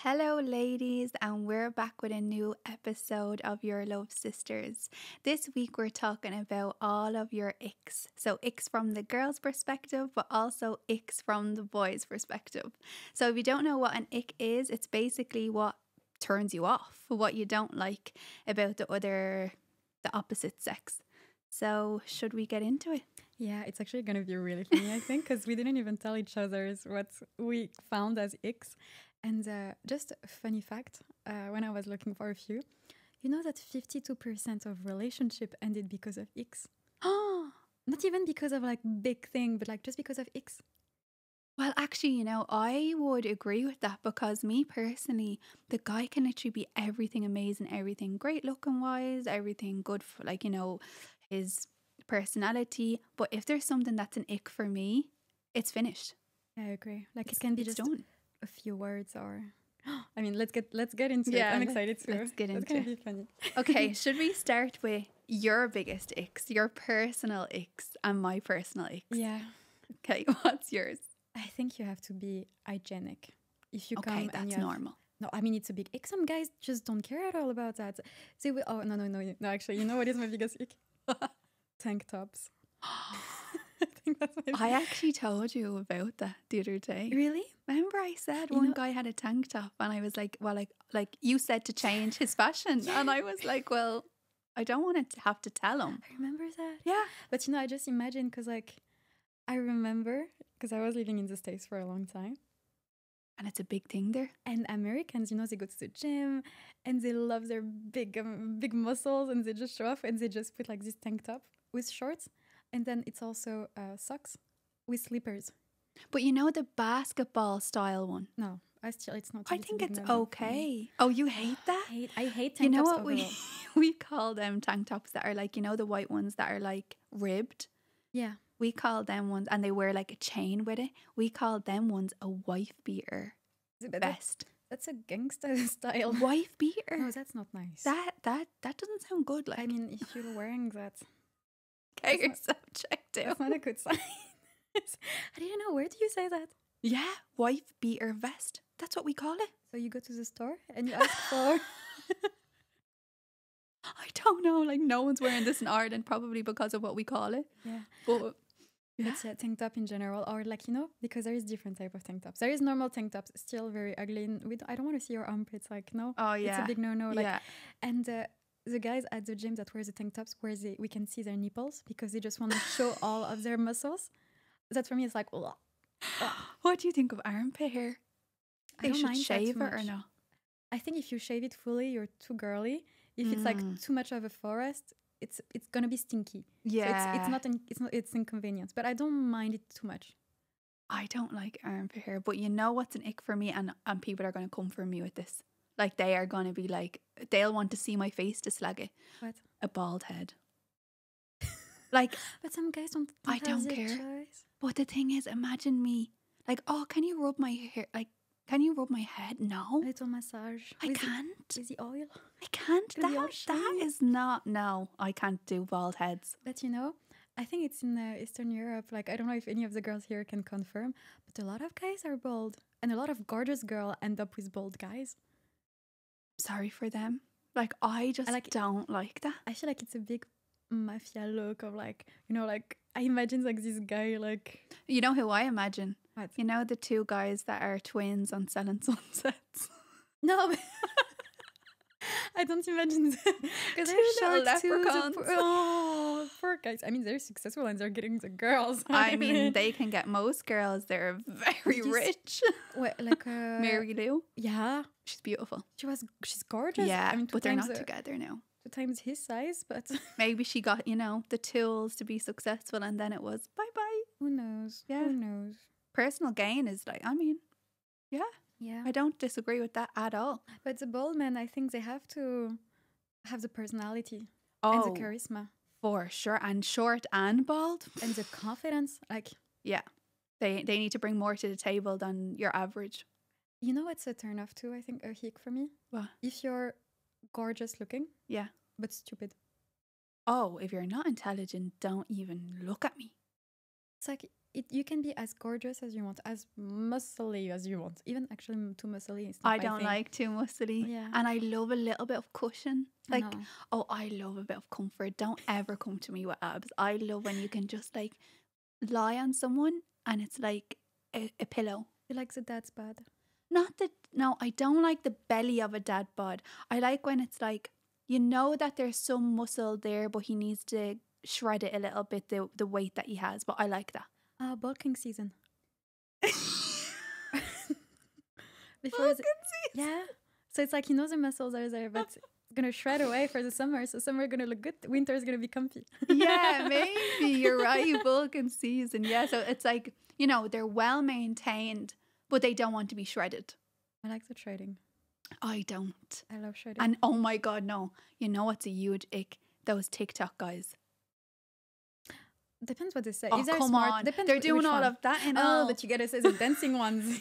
Hello, ladies, and we're back with a new episode of Your Love Sisters. This week, we're talking about all of your icks. So, icks from the girl's perspective, but also icks from the boy's perspective. So, if you don't know what an ick is, it's basically what turns you off, what you don't like about the opposite sex. So, should we get into it? Yeah, it's actually going to be really funny, I think, because we didn't even tell each other what we found as icks. And just a funny fact, when I was looking for a few, you know that 52% of relationship ended because of icks? Not even because of like big thing, but like just because of icks. Well, actually, I would agree with that because me personally, the guy can literally be everything amazing, everything great looking wise, everything good for his personality. But if there's something that's an ick for me, it's finished. I agree. Like it can be just done. A few words or I mean, let's get into it. I'm excited too. Let's get into it. It's going to be funny. Okay, should we start with your biggest icks, your personal icks and my personal icks? Yeah. Okay, what's yours? I think you have to be hygienic. If you come that's and you normal. No, I mean, it's a big ick. Some guys just don't care at all about that. They will, no, actually, you know what is my biggest ick? Tank tops. I think that's my I actually told you about that the other day. Really? Remember I said one guy had a tank top and I was like, well, like you said to change his fashion. And I was like, well, I don't want to have to tell him. I remember that. Yeah. But I just imagine because I remember because I was living in the States for a long time. And it's a big thing there. And Americans, they go to the gym and they love their big muscles and they just show off and they just put like this tank top with shorts. And then it's also socks with slippers. But the basketball style one? No, it's not. I think it's okay. Oh, you hate that? I hate tank tops overall. We call them tank tops that are like, the white ones that are like ribbed? Yeah. We call them ones, and they wear like a chain with it. We call them ones a wife beater vest. That's a gangster style. Wife beater? No, that's not nice. That doesn't sound good. Like, I mean, if you're wearing that, get yourself checked out. That's not a good sign. I didn't know. Where do you say that? Yeah, wife beater vest. That's what we call it. So you go to the store and you ask for... I don't know. Like, no one's wearing this in Ireland, probably because of what we call it. Yeah. But... yeah. It's a tank top in general, or like, because there is different type of tank tops. There is normal tank tops, still very ugly. I don't want to see your armpits, like, no. Oh, yeah. It's a big no-no. Like, yeah. And the guys at the gym that wear the tank tops, we can see their nipples because they just want to show all of their muscles. That for me is like, ugh. What do you think of armpit hair? I don't mind shave it much. or no? I think if you shave it fully, you're too girly. If it's like too much of a forest, it's gonna be stinky. Yeah, so it's inconvenience. But I don't mind it too much. I don't like armpit hair, but what's an ick for me, and people are gonna come for me with this. Like, they are gonna be like, they'll want to see my face to slag it. What? A bald head. Like, but some guys don't I don't care. Choice. But the thing is, imagine me like, oh, can you rub my hair? Like, can you rub my head? No, a little massage. I can't. With the oil, I can't. That is not. No, I can't do bald heads. But I think it's in Eastern Europe. Like, I don't know if any of the girls here can confirm, but a lot of guys are bald, and a lot of gorgeous girls end up with bald guys. Sorry for them. Like, I just don't like that. I feel like it's a big mafia look of like, like I imagine like this guy like. You know who I imagine? What? The two guys that are twins on Selling Sunsets. No, I don't imagine that because they're leprechauns. Oh, poor guys. I mean, they're successful and they're getting the girls. I mean, they can get most girls. They're very rich. What, like Mary Lou? Yeah, she's beautiful. She's gorgeous. Yeah, I mean, but they're not together now. 2 times his size, but maybe she got the tools to be successful, and then it was bye bye. Who knows? Yeah, who knows? Personal gain is like, I mean, yeah, I don't disagree with that at all. But the bald men, I think they have to have the personality and the charisma for sure, and short and bald, and the confidence. Like, yeah, they need to bring more to the table than your average. You know what's a turn off too? I think a hick for me. What? If you're gorgeous looking, yeah, but stupid. Oh, if you're not intelligent, don't even look at me. It's like you can be as gorgeous as you want, as muscly as you want. Even actually too muscly is not I my don't thing. like too muscly. Yeah. And I love a little bit of cushion. I Like, know. oh, I love a bit of comfort. Don't ever come to me with abs. I love when you can just like lie on someone and it's like a pillow. You like the dad's bod? Not that, no, I don't like the belly of a dad bod. I like when it's like, you know that there's some muscle there, but he needs to shred it a little bit, the weight that he has. But I like that. Bulking season. Bulking season. Yeah. So it's like, the muscles are there, but it's going to shred away for the summer. So summer going to look good. Winter is going to be comfy. Yeah, maybe. You're right. Bulking season. Yeah. So it's like, they're well maintained, but they don't want to be shredded. I like the shredding. I don't. I love shredding. And oh my God, no. You know what's a huge ick? Those TikTok guys. Depends what they say. Oh, if they're come smart, on. depends They're doing all one. of that, Oh, but you gotta say the dancing ones.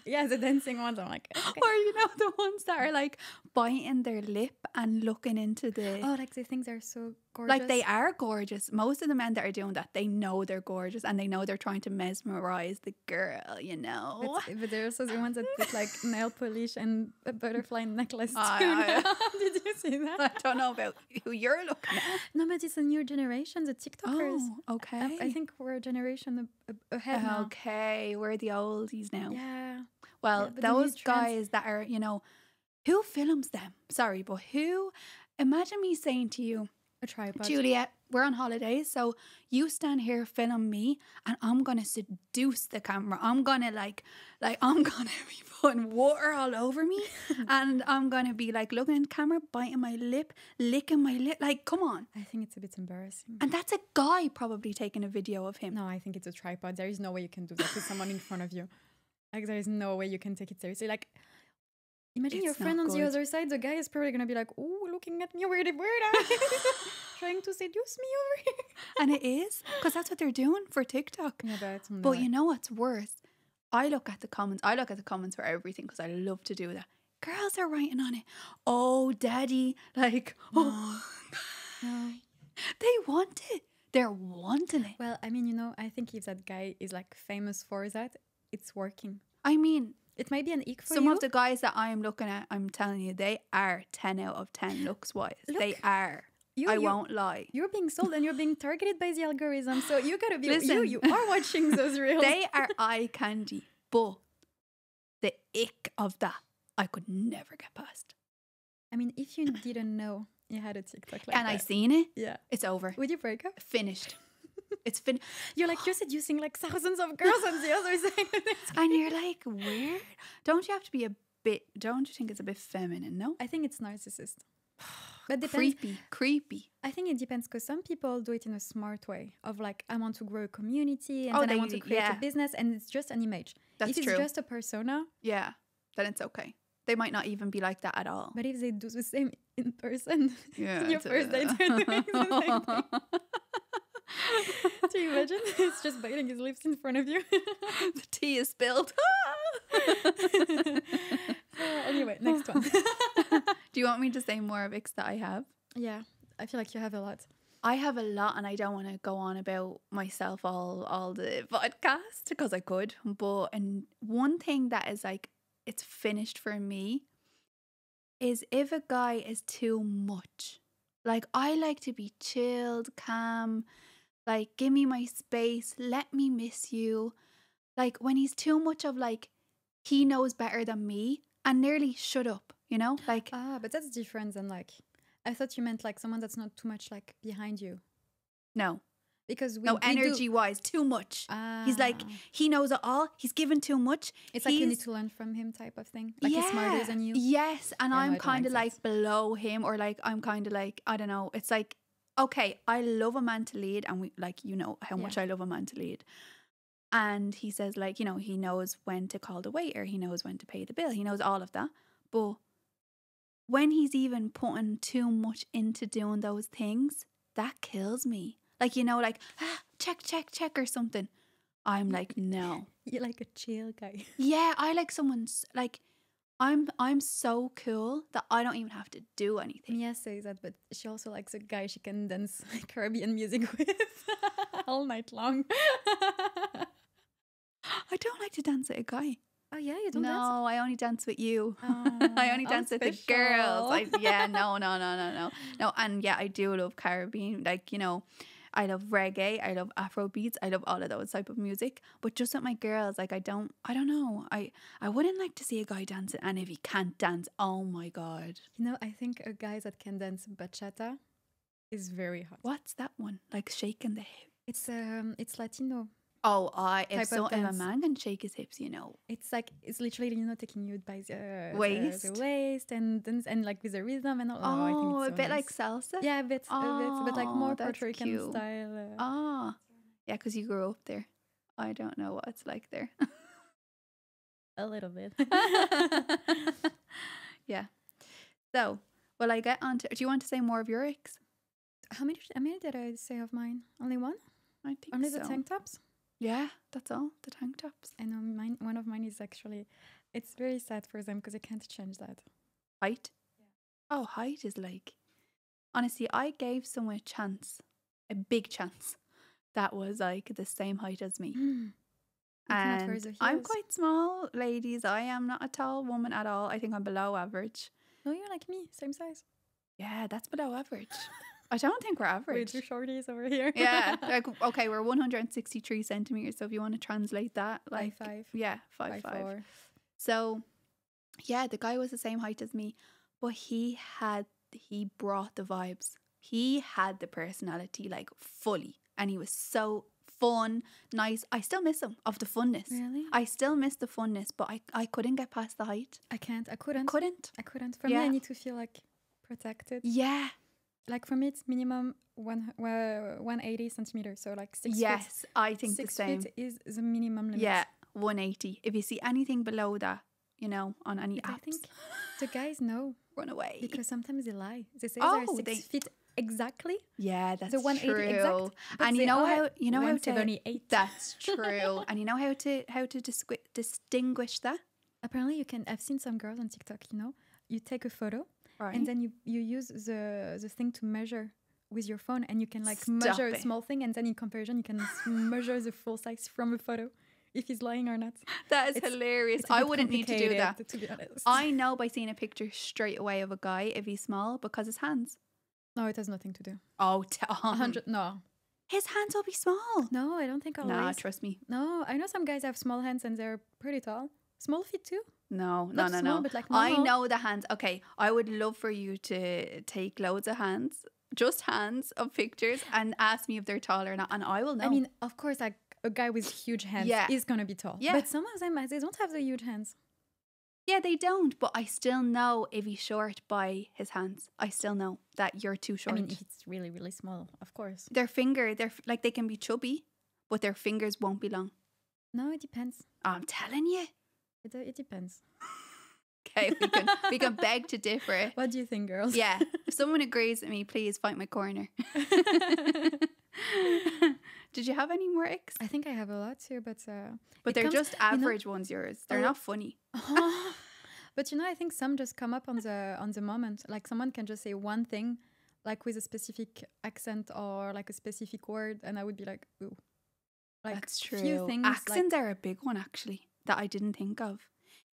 Yeah, the dancing ones. I'm like, okay. Or the ones that are like biting their lip and looking into the. Oh, like they think they're so gorgeous. Like they are gorgeous. Most of the men that are doing that, they know they're gorgeous and they know they're trying to mesmerize the girl. But there are also the ones that put like nail polish and a butterfly necklace too. Did you see that? I don't know about who you're looking at. No, but it's a new generation, the TikTokers. Oh, okay. I think we're a generation ahead now. Okay, we're the oldies now. Yeah. Well, Yeah, those guys that are, who films them? Sorry, but who? Imagine me saying to you, a tripod. Juliette, we're on holidays, so you stand here, film me, and I'm gonna seduce the camera. I'm gonna I'm gonna be putting water all over me, and I'm gonna be like looking at the camera, biting my lip, licking my lip. Like, come on. I think it's a bit embarrassing. And that's a guy probably taking a video of him. No, I think it's a tripod. There is no way you can do that with someone in front of you. Like, there is no way you can take it seriously. Like, imagine your friend on the other side. The guy is probably gonna be like, "Oh, looking at me, weird, trying to seduce me over here." And it is, because that's what they're doing for TikTok. Yeah, but you know what's worse? I look at the comments. I look at the comments for everything because I love to do that. Girls are writing on it. Oh, daddy, like, oh, no. They want it. They're wanting it. Well, I mean, I think if that guy is like famous for that, it's working. I mean, it might be an ick for some you. of the guys that I'm looking at, I'm telling you, they are 10 out of 10 looks-wise. They are. I won't lie. You're being sold and you're being targeted by the algorithm. So you gotta be. Listen, you are watching those reels. They are eye candy, but the ick of that, I could never get past. I mean, if you didn't know you had a TikTok like and that. I seen it, yeah, it's over. Would you break up? Finished. It's You're seducing like thousands of girls on the other side. And you're like, weird. Don't you have to be don't you think it's a bit feminine, no? I think it's narcissist. But depends. Creepy. I think it depends because some people do it in a smart way of like, I want to grow a community and then I want to create a business and it's just an image. That's if true. If it's just a persona. Yeah, then it's okay. They might not even be like that at all. But if they do the same in person, yeah, your first date, they're doing the same thing. Do you imagine? It's just biting his lips in front of you. The tea is spilled. Anyway, next one. Do you want me to say more of icks that I have? Yeah, I feel like you have a lot. I have a lot and I don't want to go on about myself all the podcast because I could. And one thing that is like, it's finished for me is if a guy is too much. Like, I like to be chilled, calm, like, give me my space, let me miss you. Like, when he's too much of like, he knows better than me and nearly shut up, like. But that's different than like, I thought you meant like someone that's not too much like behind you. No. Because energy-wise, too much. He's like, he knows it all. He's given too much. It's like you need to learn from him type of thing. Like he's smarter than you. Yes, and I'm kind of like below him, or like I'm kind of like, I don't know. It's like, okay, I love a man to lead, and we like, how much I love a man to lead. And he says like, he knows when to call the waiter. He knows when to pay the bill. He knows all of that. But when he's even putting too much into doing those things, that kills me. Like, like, check or something. I'm like, no. You're like a chill guy. Yeah, I like someone's, like, I'm so cool that I don't even have to do anything. Mia says that, but she also likes a guy she can dance Caribbean music with. all night long. I don't like to dance with a guy. Oh yeah, you don't No, dance? I only dance with you. Oh, I only how dance with the girls. special. No, and yeah, I do love Caribbean. Like, you know, I love reggae, I love Afro beats, I love all of those type of music. But just with my girls, like I don't know. I wouldn't like to see a guy dancing, and if he can't dance, oh my god. You know, I think a guy that can dance bachata is very hot. What's that one? Like shaking the hip. It's Latino. Oh, if Type of a dance. man can shake his hips, you know. It's like it's literally, you know, taking you by Waist? the waist and dance and like with the rhythm and all. I think Oh, it's a so bit nice. like salsa? Yeah, a bit, but like more That's Puerto Rican cute. style. Ah, yeah, because you grew up there. I don't know what it's like there. A little bit. Yeah. So, will I get on to... Do you want to say more of your icks? How many did I say of mine? Only one? I think Only so. the tank tops? Yeah, that's all. The tank tops. I know one of mine is actually, it's very sad for them because I can't change that. Height? Yeah. Oh, height is like... Honestly, I gave someone a chance. A big chance. That was like the same height as me. You cannot wear And the heels. I'm quite small, ladies. I am not a tall woman at all. I think I'm below average. No, you're like me, same size. Yeah, that's below average. I don't think we're We're average. two shorties over here. Yeah, like okay, we're 163 centimeters. So if you want to translate that, like 5'5". yeah, 5'5". 5'4". So yeah, the guy was the same height as me, but he brought the vibes. He had the personality like fully, and he was so fun, nice. I still miss him of the funness. Really? I still miss the funness, but I couldn't get past the height. I can't. I couldn't. I couldn't. For me, Yeah. I need to feel like protected. Yeah. Like for me, it's minimum 180 centimeters. So like 6 feet. Yes, I think 6 the same. feet is the minimum limit. Yeah, 180. If you see anything below that, you know, on any But apps, I think the guys know run away. because sometimes they lie. They say Oh, they're 6 feet exactly. Yeah, that's The 180 true. exact. But And they you know are how to 178. That's true. And you know how to distinguish that? Apparently, you can. I've seen some girls on TikTok. You know, you take a photo Right. and then you use the thing to measure with your phone, and you can like Stop measure a it. small thing, and then in comparison, you can measure the full size from a photo if he's lying or not. That is It's- hilarious. It's a I bit wouldn't need to do that. complicated, to be honest. I know by seeing a picture straight away of a guy if he's small because his hands. No, it has nothing to do. Oh, 100. No, his hands will be small. no, I don't think always. Nah, trust me. No, I know some guys have small hands and they're pretty tall. Small feet too. No, Not small, but like I normal. know the hands. Okay, I would love for you to take loads of hands, just hands of pictures, and ask me if they're tall or not, and I will know. I mean, of course, like a guy with huge hands Yeah. is gonna be tall. Yeah. But some of them, they don't have the huge hands. yeah, they don't, but I still know if he's short by his hands. I still know that you're too short. I mean, if it's really, really small, of course. they're like they can be chubby, but their fingers won't be long. No, it depends. I'm telling you. It depends. Okay, we can beg to differ. What do you think, girls? Yeah, if someone agrees with me, please fight my corner. Did you have any more icks? I think I have a lot too, but But it they're comes- just you know- average ones. Yours, they're Oh. not funny. But you know, I think some just come up on the moment. Like someone can just say one thing, like with a specific accent or like a specific word, and I would be like, ooh. Like That's true. few things. Accents are a big one actually that I didn't think of.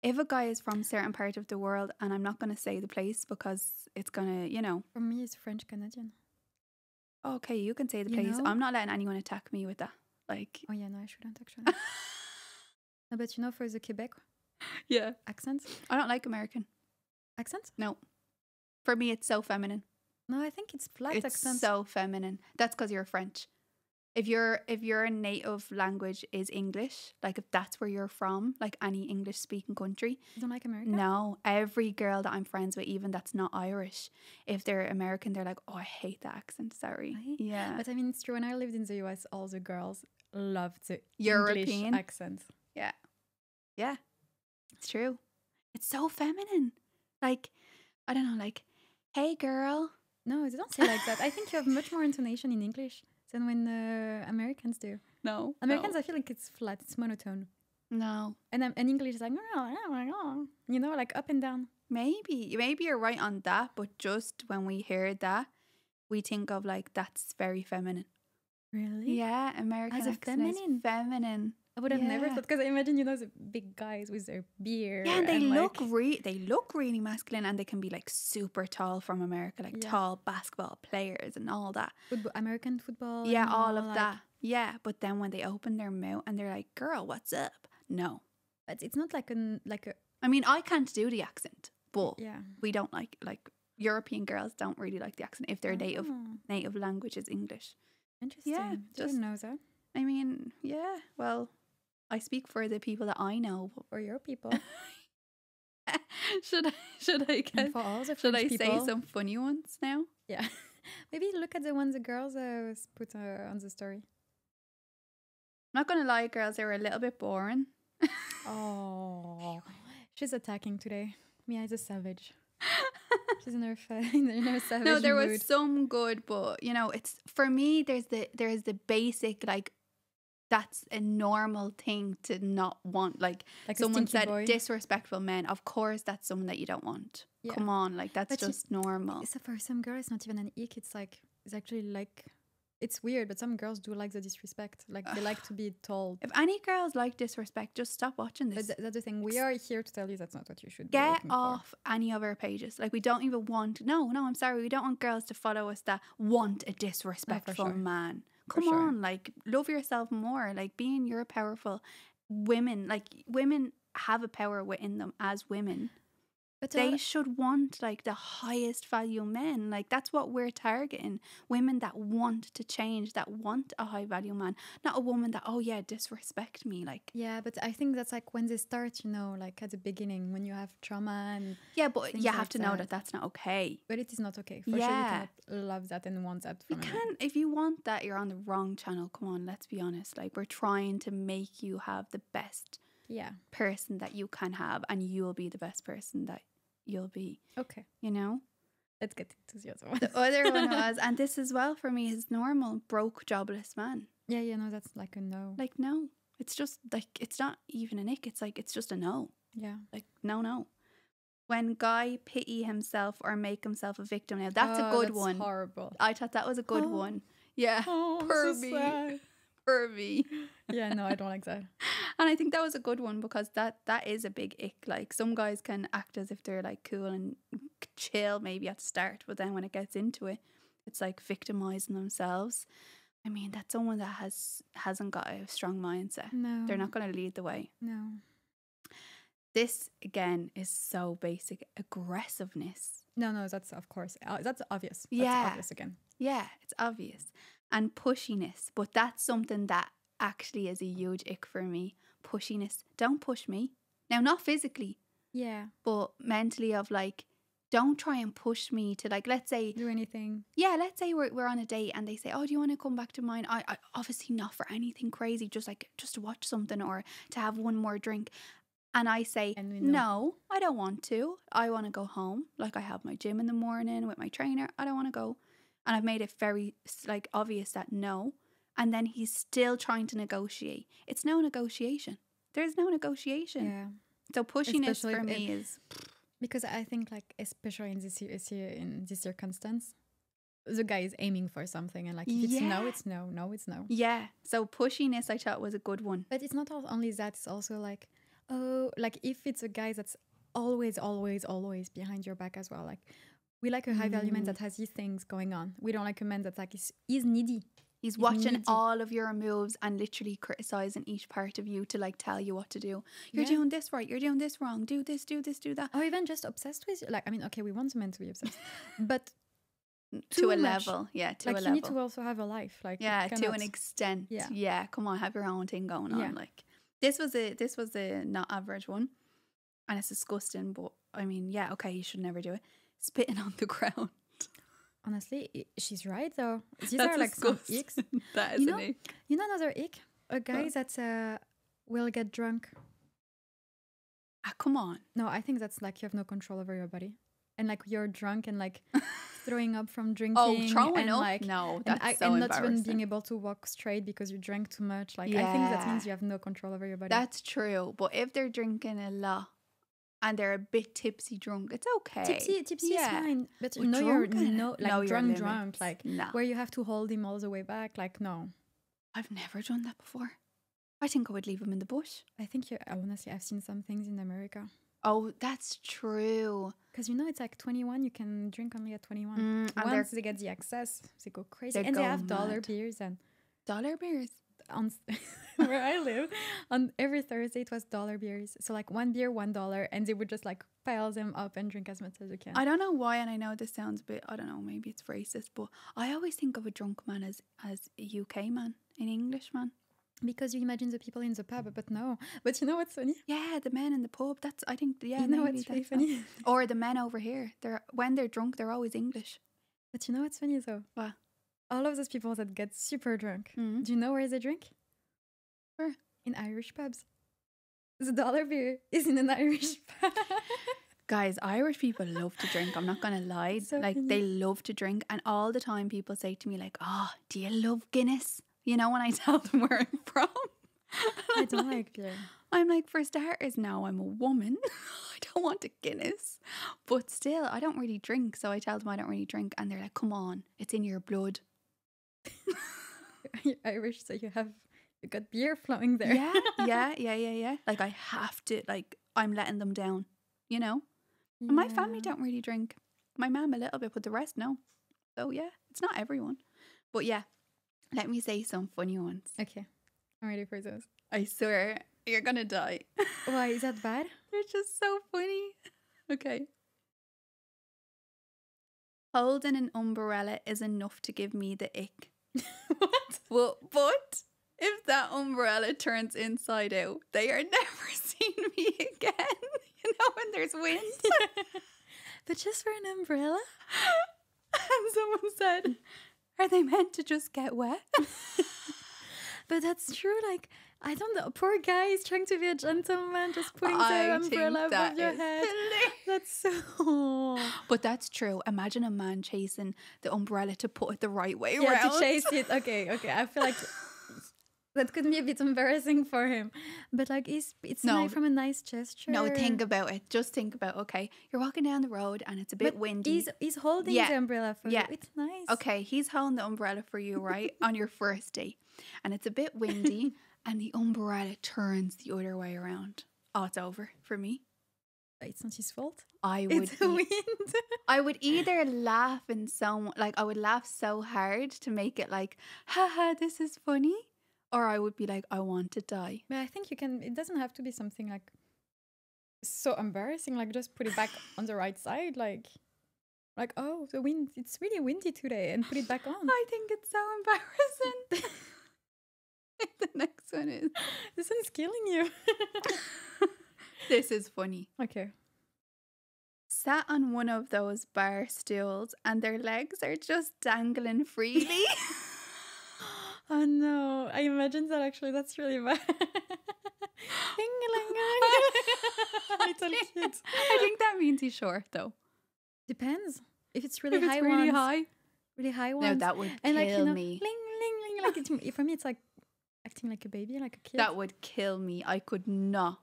If a guy is from a certain part of the world, and I'm not going to say the place because it's going to, you know. For me, it's French Canadian. Okay, you can say the You place. know? I'm not letting anyone attack me with that. Like, Oh yeah, no, I shouldn't actually. No, but you know, for the Quebec yeah, accent, I don't like American. No, for me it's so feminine. No, I think it's flat It's accent. so feminine. That's because you're French. If your native language is English, like if that's where you're from, like any English speaking country, You don't like American? no, every girl that I'm friends with, even that's not Irish, if they're American, they're like, oh, I hate that accent. Sorry. Really? Yeah. But I mean, it's true. When I lived in the US, all the girls loved the European? English accent. Yeah. It's true. It's so feminine. Like, I don't know, like, hey girl. No, they don't say like that. I think you have much more intonation in English than when Americans do. No. Americans, I feel like it's flat, it's monotone. No. And English is like, you know, like up and down. Maybe you're right on that, but just when we hear that, we think of like that's very feminine. Really? Yeah, American As a accent is feminine? feminine. I would have never Yeah. thought, because I imagine, you know, the big guys with their beard. Yeah, and they like, look really masculine, and they can be like super tall from America, like yeah, tall basketball players and all that. American football. Yeah, and all of like, that. Yeah, but then when they open their mouth and they're like, "Girl, what's up?" No, but it's not like a I mean I can't do the accent, but yeah. we don't like European girls don't really like the accent if their Oh, native language is English. interesting. Yeah, just Didn't know that. I mean, yeah. Well, I speak for the people that I know. For your people, Should I and get? for all the Should French I people. say some funny ones now? Yeah, maybe look at the ones the girls put on the story. I'm not gonna lie, girls, they were a little bit boring. Oh, she's attacking today. Mia is a savage. She's in her savage No, there mood. was some good, but you know, it's for me. There's the basic like that's a normal thing to not want. Like Like a someone stinky said, boy. disrespectful men. Of course, that's someone that you don't want. Yeah. Come on, like that's But just normal. So for some girls, it's not even an ick. It's actually like, it's weird, but some girls do like the disrespect. Like they like to be told. If any girls like disrespect, just stop watching But this. that's the thing. We are here to tell you that's not what you should be Get looking off any of our pages. Like we don't even want. No, I'm sorry. We don't want girls to follow us that want a disrespectful sure. man. For Come sure. on, like love yourself more. Like being your powerful women. Like women have a power within them as women. But They should want like the highest value men. Like that's what we're targeting. Women that want to change, that want a high value man, not a woman that, oh yeah, disrespect me. Like yeah, but I think that's like when they start, you know, like at the beginning when you have trauma and. yeah, but Things you have like to know that. that that's not okay. But it is not okay. For sure, you Yeah. cannot love that and want that You from a man. can, if you want that, you're on the wrong channel. Come on, let's be honest. Like we're trying to make you have the best Yeah. person that you can have, and you'll be the best person that you'll be. Okay. You know. Let's get into the other one. The other one was, and this as well for me is normal broke jobless man. Yeah, no, that's like a no. Like no, it's just like it's not even an ick. It's like it's just a no. Yeah. Like no. When guy pity himself or make himself a victim. Now that's a Oh, good that's one. horrible. I thought that was a good Oh. one. Yeah. Oh, Poor so me. sad. Pervy. Yeah, no, I don't like that. And I think that was a good one because that is a big ick. Like some guys can act as if they're like cool and chill maybe at the start, but then when it gets into it, it's like victimizing themselves. I mean, that's someone that hasn't got a strong mindset. No. They're not going to lead the way. No. This again is so basic. Aggressiveness. No, that's of course. That's obvious. Yeah. That's obvious again. Yeah, it's obvious. And pushiness, but that's something that actually is a huge ick for me. Pushiness. Don't push me. Now, not physically, Yeah. but mentally of like, don't try and push me to like, let's say, Do anything. yeah, let's say we're on a date and they say, oh, do you want to come back to mine? I obviously not for anything crazy, just to watch something or to have one more drink. And I say, And we know. no, I don't want to. I want to go home. Like I have my gym in the morning with my trainer. I don't want to go. And I've made it very like obvious that no. And then he's still trying to negotiate. It's no negotiation. There's no negotiation. Yeah. So pushiness Especially for if me is Because I think, like, especially in this circumstance, the guy is aiming for something, and like if it's no, Yeah. it's no. No, it's no. yeah. So pushiness I thought was a good one. But it's not only that. It's also like, oh, like if it's a guy that's always behind your back as well. Like we like a high value man that has these things going on. We don't like a man that's like is needy. He's He's watching needy. all of your moves and literally criticizing each part of you to like tell you what to do. You're Yeah. doing this right. You're doing this wrong. Do this, do this, do that. Or even just obsessed with you. Like, I mean, okay, we want men to be obsessed, but To too a much. level. Yeah, to like a you level. need to also have a life. Like, you Yeah, to an cannot- extent. Yeah. Yeah, come on, have your own thing going on. Yeah. Like this was a not average one. And it's disgusting, but I mean, yeah, okay, you should never do it. Spitting on the ground. Honestly, she's right though. These That's are like some disgusting. icks. That is You know, an ick. You know another ick? A guy that will get drunk. Ah, come on. No, I think that's like you have no control over your body. And like you're drunk and like throwing up from drinking. Oh, throwing and, up? Like, No, and, that's so and not even embarrassing. being able to walk straight because you drank too much. Like I think that Yeah. means you have no control over your body. That's true. But if they're drinking a lot and they're a bit tipsy drunk, it's okay. Tipsy is fine. But But know you're drunk, no like know your drunk, limits. like Nah. where you have to hold him all the way back. Like no. I've never done that before. I think I would leave him in the bush. I think honestly, I've seen some things in America. Oh, that's true. Because it's like 21, you can drink only at 21. And Once they get the access, they go crazy. They And they go have dollar mad. beers. And Dollar beers. on where I live, on every Thursday, it was dollar beers. So like one beer, $1. And they would just like pile them up and drink as much as you can. I don't know why, and I know this sounds a bit, I don't know, maybe it's racist, but I always think of a drunk man as a UK man, an English man. Because you imagine the people in the pub, but no. But you know what's funny? Yeah, the men in the pub. That's, I think, yeah. You know maybe what's really that's funny? Or the men over here. When they're drunk, they're always English. But you know what's funny though? What? All of those people that get super drunk, Mm-hmm. do you know where they drink? Where? In Irish pubs. The dollar beer is in an Irish pub. Guys, Irish people love to drink. I'm not gonna lie. So like funny. they love to drink, and all the time people say to me like, "Oh, do you love Guinness?" You know, when I tell them where I'm from. I don't like beer. I'm like, for starters, now I'm a woman. I don't want a Guinness. But still, I don't really drink. So I tell them I don't really drink. And they're like, come on, it's in your blood. You're Irish, so you got beer flowing there. Yeah. Like, I have to, like, I'm letting them down, you know? And my family don't really drink. My mum a little bit, but the rest, no. So yeah, it's not everyone. But yeah, let me say some funny ones. Okay, I'm ready for those. I swear, you're gonna die. Why, is that bad? They're just so funny. Okay. Holding an umbrella is enough to give me the ick. What? But if that umbrella turns inside out, they are never seeing me again. You know, when there's wind. But just for an umbrella? And someone said, are they meant to just get wet? But that's true. Like, I don't know. Poor guy is trying to be a gentleman, just putting the I umbrella think that above your is head. hilarious. That's so. But that's true. Imagine a man chasing the umbrella to put it the right way Yeah, around. to chase it. Okay. I feel like that could be a bit embarrassing for him. But like, it's No. from a nice gesture. No, think about it. Just think about, okay, you're walking down the road and it's a bit But windy. He's holding Yeah. the umbrella for Yeah. you. It's nice. Okay, he's holding the umbrella for you, right? On your first date. And it's a bit windy and the umbrella turns the other way around. Oh, it's over for me. It's not his fault. I would It's the wind. I would either laugh I would laugh so hard to make it like, haha, this is funny. Or I would be like, I want to die. But I think you can. It doesn't have to be something like so embarrassing. Like, just put it back on the right side. Like, oh, the wind. It's really windy today, and put it back on. I think it's so embarrassing. The next one is, This one's killing you. this is funny. Okay. Sat on one of those bar stools and their legs are just dangling freely. Oh no! I imagine that actually. That's really bad. Little kid. I think that means he's short though. Depends. If it's really If it's high really ones, high. really high No, ones. that would and kill like, me. ling ling ling. Like for me, it's like acting like a baby, like a kid. That would kill me. I could not.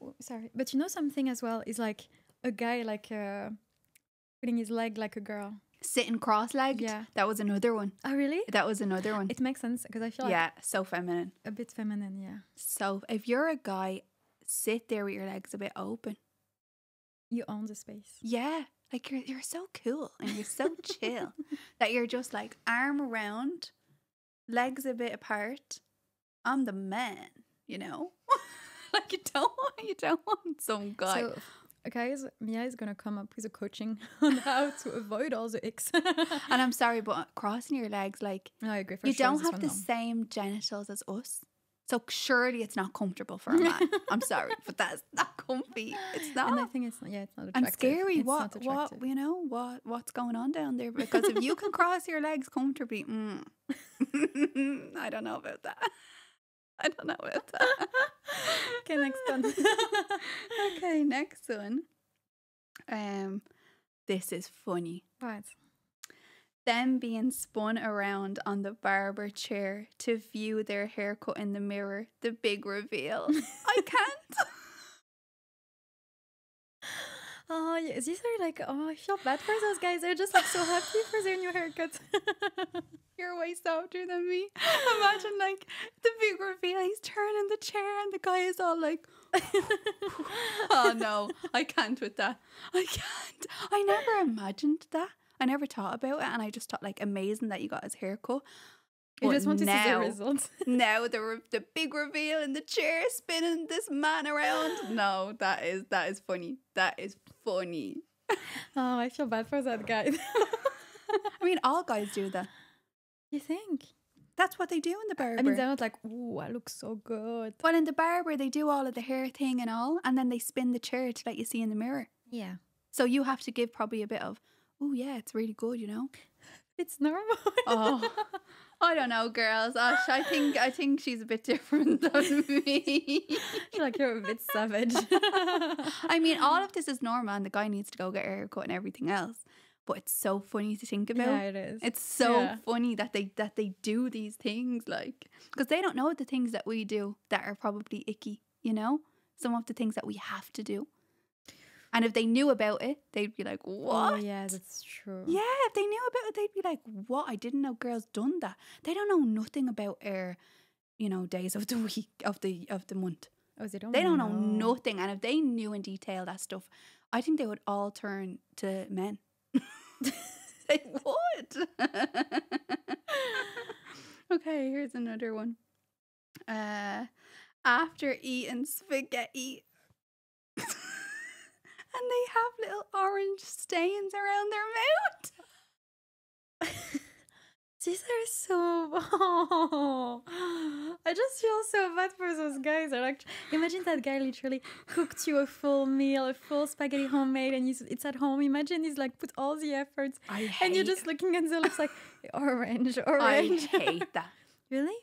Oh, sorry, but something as well is like a guy like putting his leg like a girl. Sitting cross-legged. Yeah. That was another one. Oh really? That was another one. It makes sense because I feel like Yeah, so feminine. a bit feminine. Yeah, So if you're a guy, sit there with your legs a bit open. you own the space. Yeah, like you're so cool and you're so chill that you're just like arm around, legs a bit apart. I'm the man, you know. Like you don't want some guy. So, guys, Mia is gonna come up with a coaching on how to avoid all the icks. And I'm sorry, but crossing your legs, like No, I agree. For you sure, don't this have one, the no. same genitals as us. So surely it's not comfortable for a man. I'm sorry, but that's not comfy. It's not. And I think it's not. Yeah, it's not And attractive. scary. It's not What attractive. you know? What's going on down there? Because if you can cross your legs comfortably, I don't know about that. Okay, next one. Okay, next one. This is funny. What? Them being spun around on the barber chair to view their haircut in the mirror. The big reveal. I can't. Oh, these are like, oh, I feel bad for those guys. They're just like so happy for their new haircut. You're way softer than me. Imagine like the big reveal. He's turning the chair and the guy is all like, oh no, I can't with that. I can't. I never imagined that. I never thought about it, and I just thought like amazing that you got his haircut. You just want to see the results. Now the big reveal in the chair spinning this man around. No, that is funny. That is funny. Oh, I feel bad for that guy. I mean, all guys do that. You think? That's what they do in the barber. I mean, they're not like, ooh, I look so good. But in the barber, they do all of the hair thing and all, and then they spin the chair to let you see in the mirror. Yeah. So you have to give probably a bit of, oh yeah, it's really good, you know? It's normal. Oh, I don't know, girls. Ash, I think she's a bit different than me. You're a bit savage. I mean, all of this is normal, and the guy needs to go get a haircut and everything else. But it's so funny to think about. Yeah, it is. It's so funny that they do these things, like, because they don't know the things that we do that are probably icky, you know? Some of the things that we have to do. And if they knew about it, they'd be like, what? Oh, yeah, that's true. Yeah, if they knew about it, they'd be like, what? I didn't know girls done that. They don't know nothing about our, days of the week, of the month. Oh, they don't know nothing. And if they knew in detail that stuff, I think they would all turn to men. They would. Okay, here's another one. After eating spaghetti and they have little orange stains around their mouth. These are so... Oh, I just feel so bad for those guys. They're like, imagine that guy literally cooked you a full meal, a full spaghetti homemade, and it's at home. Imagine he's like put all the efforts, and you're just looking at the lips like orange. I hate that. Really?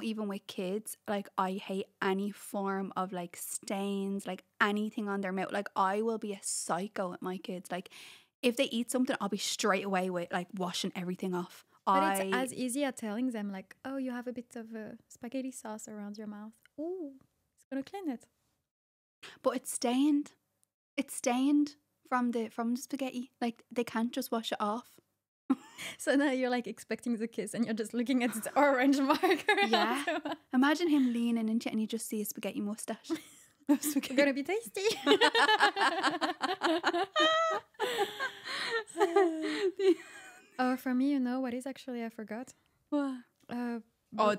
Even with kids, like I hate any form of like stains, like anything on their mouth. Like I will be a psycho with my kids. Like if they eat something, I'll be straight away with like washing everything off. But it's as easy as telling them like, oh, you have a bit of spaghetti sauce around your mouth. Ooh, it's gonna clean it. But it's stained. It's stained from the spaghetti. Like they can't just wash it off. So now you're like expecting the kiss and you're just looking at this orange marker. Yeah. Imagine him leaning into it and you just see a spaghetti mustache. It's gonna be tasty. For me, what is actually, I forgot. What?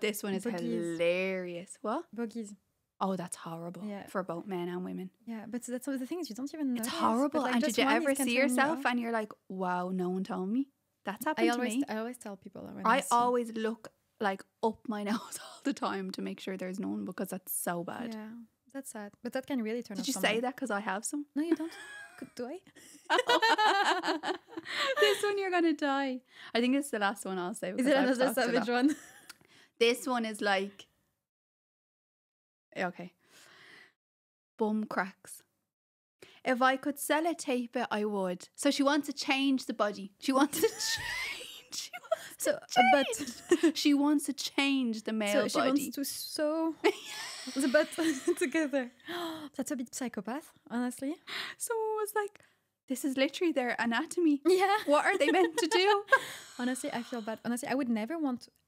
This one is hilarious. What? Bogies. Oh, that's horrible. Yeah. For both men and women. Yeah, but that's the thing is you don't even know. It's horrible. Like, and did you ever see yourself and you're like, wow, no one told me? That's happened to me. I always tell people that when I always look like up my nose all the time to make sure there's none because that's so bad. Yeah, that's sad. But that can really turn off Did you say that because I have some? No, you don't. Do I? This one you're going to die. I think it's the last one I'll say. Is it another savage one? This one is like... Okay. Bum cracks. If I could sellotape it, I would. So she wants to change the body. She wants to change. She wants to change the male body. So she wants to sew the butt together. That's a bit psychopath, honestly. Someone was like, this is literally their anatomy. Yeah. What are they meant to do? Honestly, I feel bad. Honestly, I would never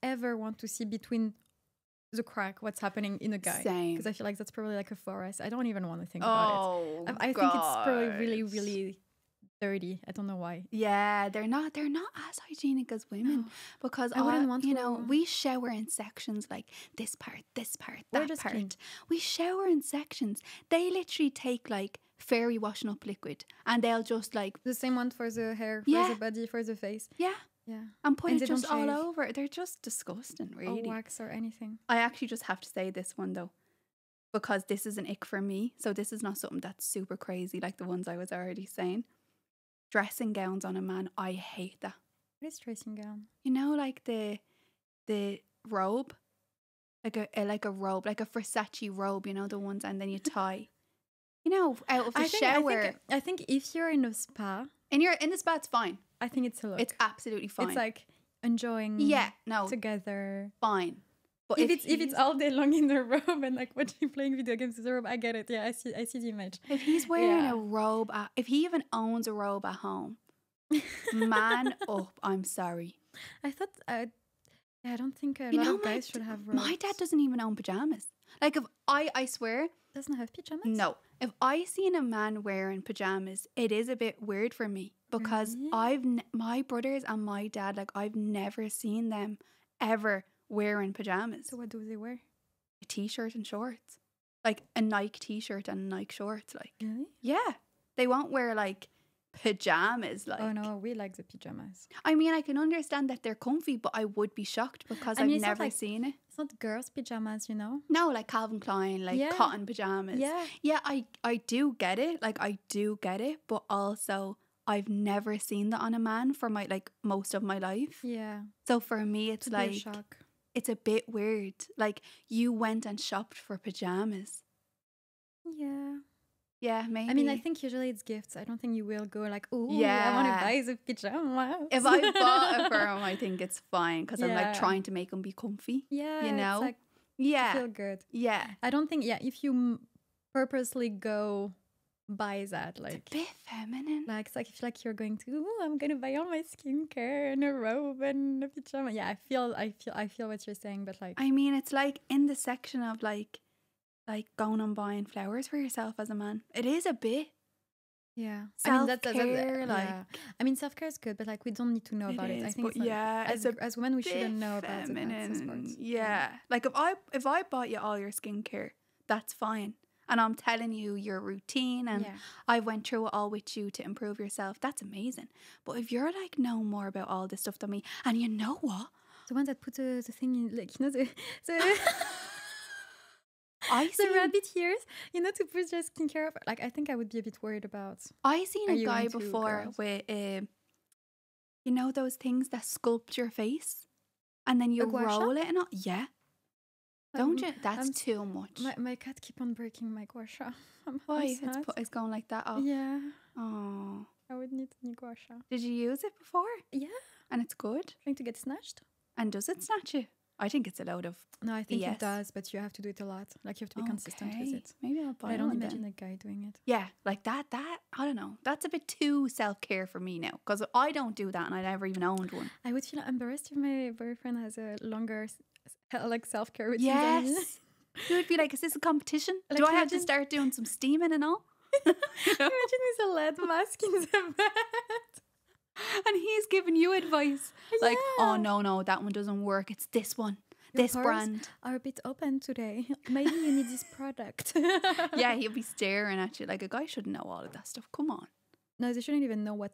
ever want to see between the crack what's happening in a guy. Same. Because I feel like that's probably like a forest. I don't even want to think about it. I think it's probably really, really dirty. I don't know why. Yeah, they're not as hygienic as women. No. Because I wouldn't want to. We shower in sections like this part, that part. Clean. We shower in sections. They literally take like fairy washing up liquid and they'll just like the same one for the hair, for the body, for the face. Yeah. Yeah. And put it just all over. They're just disgusting, really. Or wax or anything. I actually just have to say this one though, because this is an ick for me. So this is not something that's super crazy like the ones I was already saying. Dressing gowns on a man, I hate that. What is dressing gown? Like the robe, like a robe, like a Versace robe. The ones, and then you tie. Out of the shower. I think if you're in a spa, and you're in the spa, it's fine. I think it's a look. It's absolutely fine. It's like enjoying. together. Together. Fine. But if it's all day long in a robe and like watching playing video games in the robe, I get it. Yeah, I see the image. if he's wearing a robe, if he even owns a robe at home, man up. I'm sorry. I thought I don't think a lot of guys should have robes. My dad doesn't even own pajamas. Like if I swear, doesn't have pajamas. No, if I seen a man wearing pajamas, it is a bit weird for me because Really? my brothers and my dad, like I've never seen them ever wearing pajamas. So what do they wear? A t-shirt and shorts, like a Nike t-shirt and Nike shorts. Like Really? yeah, they won't wear like pajamas. Like oh no, we like the pajamas. I mean, I can understand that they're comfy, but I would be shocked because I've never seen it. It's not girls' pajamas, you know. No, like Calvin Klein, like cotton pajamas. Yeah, I do get it. Like I do get it, but also I've never seen that on a man for my like most of my life. Yeah. So for me, it's like a shock. It's a bit weird. Like you went and shopped for pajamas. Yeah. Yeah, maybe. I mean, I think usually it's gifts. I don't think you will go like, oh, I want to buy the pajamas. If I bought it for him, I think it's fine because I'm like trying to make him be comfy. Yeah, you know. It's like, feel good. Yeah. I don't think. Yeah, if you purposely go buy that, like it's a bit feminine. Like it's like if like you're going to, I'm gonna buy all my skincare and a robe and a pajama. Yeah, I feel what you're saying, but like, I mean, it's like in the section of like going and buying flowers for yourself as a man. It is a bit. Yeah. Self-care, I mean, self-care is good, but like we don't need to know about it. I think but as women we shouldn't know about it. Yeah. Like if I bought you all your skincare, that's fine. And I'm telling you your routine and I went through it all with you to improve yourself. That's amazing. But if you're like know more about all this stuff than me, and you know what? The one that put the thing in, like, you know, the the rabbit ears, you know, to put your skincare up. Like, I think I would be a bit worried about. I seen a guy before with, you know, those things that sculpt your face and then you roll it and all. Yeah. Don't you? That's too much. My cat keep on breaking my gua sha. Why? It's going like that off. Yeah. Oh. I would need a new gua sha. Did you use it before? Yeah. And it's good? Trying to get snatched. And does it snatch you? I think it's a load of No, I think it does, but you have to do it a lot. Like, you have to be consistent with it. Maybe I'll buy it. I don't imagine a guy doing it. Yeah, like that, I don't know. That's a bit too self-care for me now. Because I don't do that and I never even owned one. I would feel embarrassed if my boyfriend has a longer like self-care routine. Yes. You would be like, is this a competition? Like, do I have to start doing some steaming and all? Imagine with a lead mask in the bed. And he's giving you advice. Like, oh, no, that one doesn't work. It's this one. This brand. Are a bit open today. Maybe you need this product. Yeah, he'll be staring at you like a guy shouldn't know all of that stuff. Come on. No, they shouldn't even know what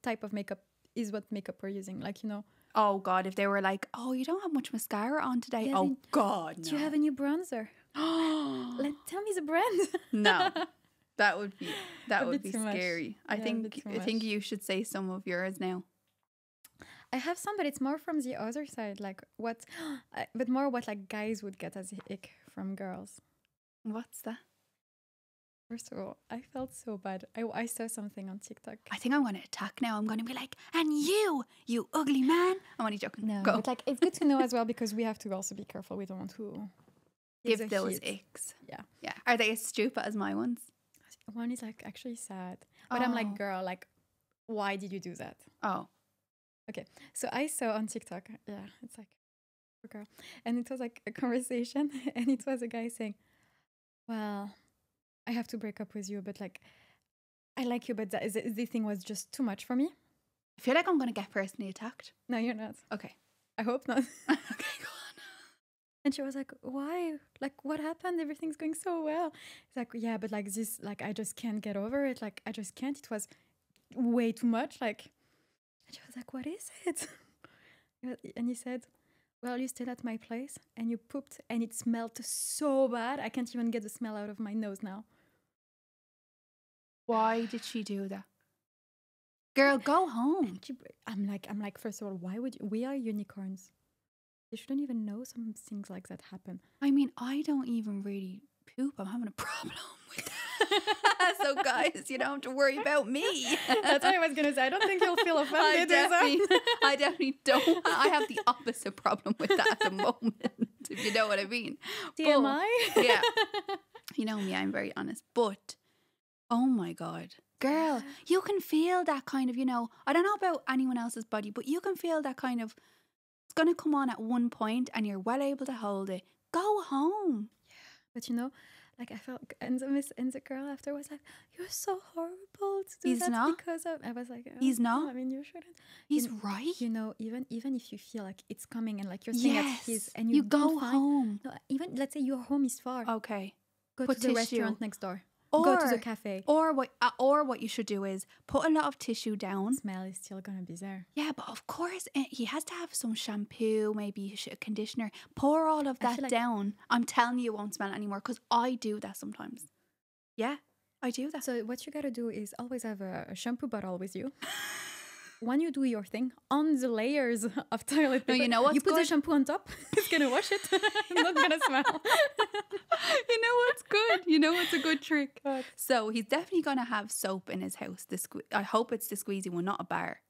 type of makeup is what makeup we're using. Like, you know. Oh, God, if they were like, oh, you don't have much mascara on today. Yeah, God, no. Do you have a new bronzer? Tell me the brand. No. That would be scary. I think you should say some of yours now. I have some, but it's more from the other side, like what like guys would get as a ick from girls. What's that? First of all, I felt so bad. I saw something on TikTok. I think I'm going to attack now. I'm going to be like, and you ugly man. I'm only joking. No, go. But like it's good to know as well because we have to also be careful. We don't want to give those icks. Yeah. Are they as stupid as my ones? One is like actually sad, but I'm like, girl, like, why did you do that? Oh, okay. So I saw on TikTok, it's like, girl, and it was like a conversation, and it was a guy saying, "Well, I have to break up with you, but like, I like you, but this thing was just too much for me." I feel like I'm gonna get personally attacked. No, you're not. Okay, I hope not. Okay, go on. And she was like, why? Like, what happened? Everything's going so well. It's like, yeah, but like this, like, I just can't get over it. Like, I just can't. It was way too much. Like, and she was like, what is it? And he said, well, you stayed at my place and you pooped and it smelled so bad. I can't even get the smell out of my nose now. Why did she do that? Girl, go home. I'm like, first of all, why would you? We are unicorns. They shouldn't even know some things like that happen. I mean, I don't even really poop. I'm having a problem with that. So, guys, you don't have to worry about me. That's what I was going to say. I don't think you'll feel offended. I definitely don't. I have the opposite problem with that at the moment, to if you know what I mean. TMI? But, yeah. You know me, I'm very honest. But, oh my God. Girl, you can feel that kind of, I don't know about anyone else's body, but you can feel that kind of, it's going to come on at one point and you're well able to hold it. Go home. But like I felt, and the girl after was like, "You're so horrible to do He's that not. because of." I was like, He's not. No, I mean, you shouldn't. He's right. Even if you feel like it's coming and like you're saying that he's, and you don't go find, home. No, even let's say your home is far. Okay. Go Put to the tissue. restaurant next door. Go to the cafe. Or what you should do is put a lot of tissue down. Smell is still gonna be there. Yeah, but of course he has to have some shampoo, maybe a conditioner. Pour all of that down. I'm telling you, it won't smell anymore because I do that sometimes. Yeah, I do that. So what you gotta do is always have a shampoo bottle with you. When you do your thing on the layers of toilet paper, you know what's you put good? the shampoo on top. It's gonna wash it. It's not gonna smell. You know what's good? You know what's a good trick? What? So he's definitely gonna have soap in his house. I hope it's the squeezy one, not a bar.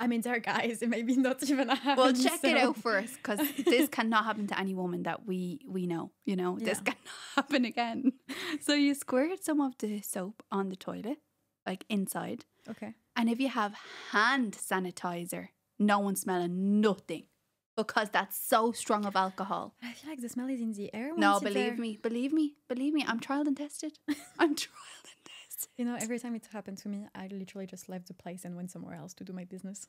I mean, there, guys, it may be not even a happen. Well, check it out first, because this cannot happen to any woman that we know. This cannot happen again. So you squirt some of the soap on the toilet, like inside. Okay. And if you have hand sanitizer, no one's smelling nothing, because that's so strong of alcohol. I feel like the smell is in the air. No, believe me. I'm trialed and tested. I'm trialed and tested. Every time it happened to me, I literally just left the place and went somewhere else to do my business.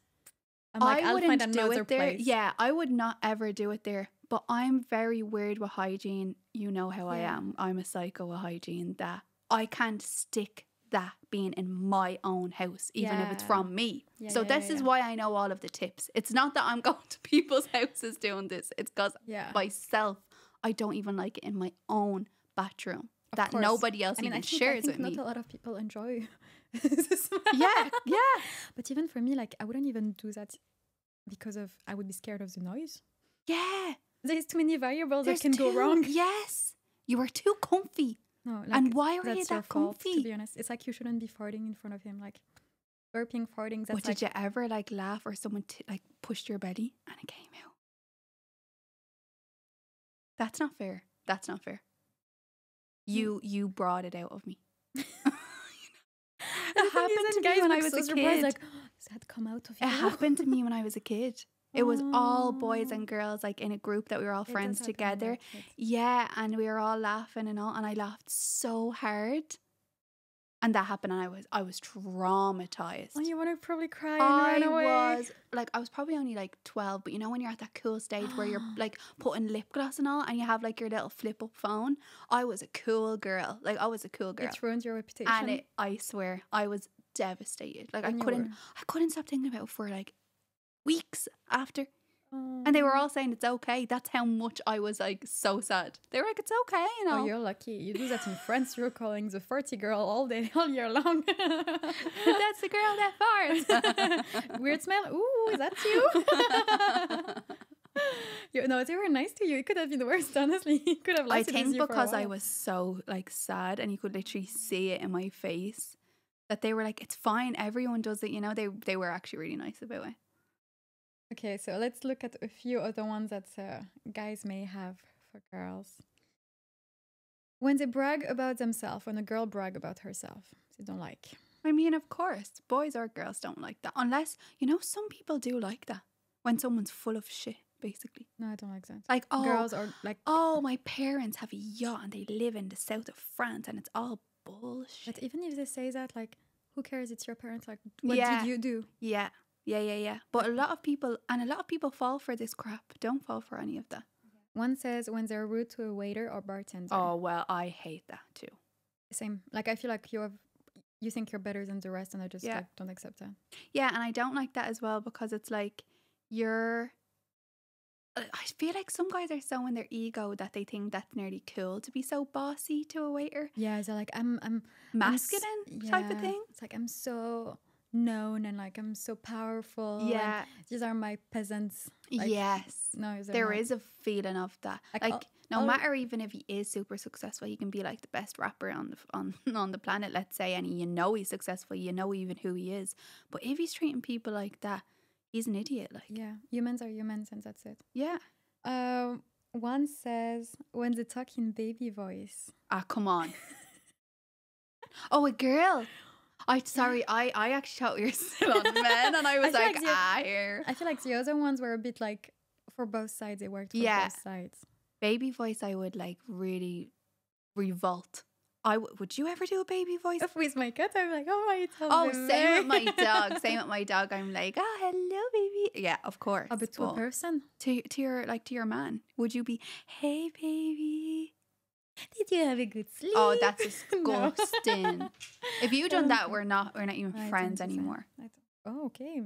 I'm like, I I'll wouldn't find do another it there. place. Yeah, I would not ever do it there. But I'm very weird with hygiene. You know how I am. I'm a psycho with hygiene. That I can't stick that being in my own house, even if it's from me. So this is why I know all of the tips. It's not that I'm going to people's houses doing this. It's because myself, I don't even like it in my own bathroom. That nobody else even shares with me. Not a lot of people enjoy this. Yeah. But even for me, like I wouldn't even do that because I would be scared of the noise. Yeah. There's too many variables that can go wrong. Yes. You are too comfy. No, like, and why are you that's that fault, comfy? to be honest, it's like you shouldn't be farting in front of him, like burping, farting. That's Did you ever like laugh or someone pushed your belly and it came out? That's not fair. That's not fair. You brought it out of me. It happened to me when I was a kid. Like, does that come out of you? It happened to me when I was a kid. It was all boys and girls, like in a group that we were all friends together. Yeah, and we were all laughing and all, and I laughed so hard. And that happened, and I was traumatized. Oh, you want to probably cry and run away. I was probably only like 12, but when you're at that cool stage where you're like putting lip gloss and all, and you have like your little flip up phone. I was a cool girl. Like I was a cool girl. It ruined your reputation. And I swear, I was devastated. Like I couldn't stop thinking about it for like weeks after. And they were all saying it's okay. That's how much I was like so sad. They were like, it's okay, Oh, you're lucky. You do that in France. You're calling the 40 girl all day, all year long. That's the girl that farts. Weird smell. Ooh, is that you? No, they were nice to you. It could have been the worst, honestly. It could have lasted. I think because I was so like sad, and you could literally see it in my face, that they were like, it's fine. Everyone does it. They were actually really nice about it. Okay, so let's look at a few other ones that guys may have for girls. When they brag about themselves, when a girl brag about herself, they don't like. I mean, of course, boys or girls don't like that. Unless, some people do like that. When someone's full of shit, basically. No, I don't like that. Like, girls are like... Oh, my parents have a yacht and they live in the south of France and it's all bullshit. But even if they say that, like, who cares? It's your parents. Like, what did you do? Yeah. But a lot of people fall for this crap. Don't fall for any of that. One says when they're rude to a waiter or bartender. Oh, well, I hate that too. Same. Like, I feel like you think you're better than the rest, and I just don't accept that. Yeah, and I don't like that as well, because it's like I feel like some guys are so in their ego that they think that's nearly cool to be so bossy to a waiter. Yeah, so like I'm masculine type of thing. It's like I'm so known and like I'm so powerful. Yeah, these are my peasants. Like, yes, no, there is a feeling of that. Like no matter even if he is super successful, he can be like the best rapper on the planet, let's say, and he's successful. Even who he is. But if he's treating people like that, he's an idiot. Like, yeah, humans are humans, and that's it. Yeah. One says when they talk in baby voice. Ah, come on. Oh, a girl. I actually thought we were still on men, and I was feel like, like here. I feel like the other ones were a bit like for both sides. They worked for both sides. Baby voice, I would like really revolt. Would you ever do a baby voice? With my cat, I'm like, oh my God. Oh, same with my dog. Same with my dog. I'm like, oh, hello, baby. Yeah, of course. Oh, but to a person? To your man. Would you be, hey, baby? Did you have a good sleep? Oh, that's disgusting. If you've done that, we're not even friends anymore. Oh, okay.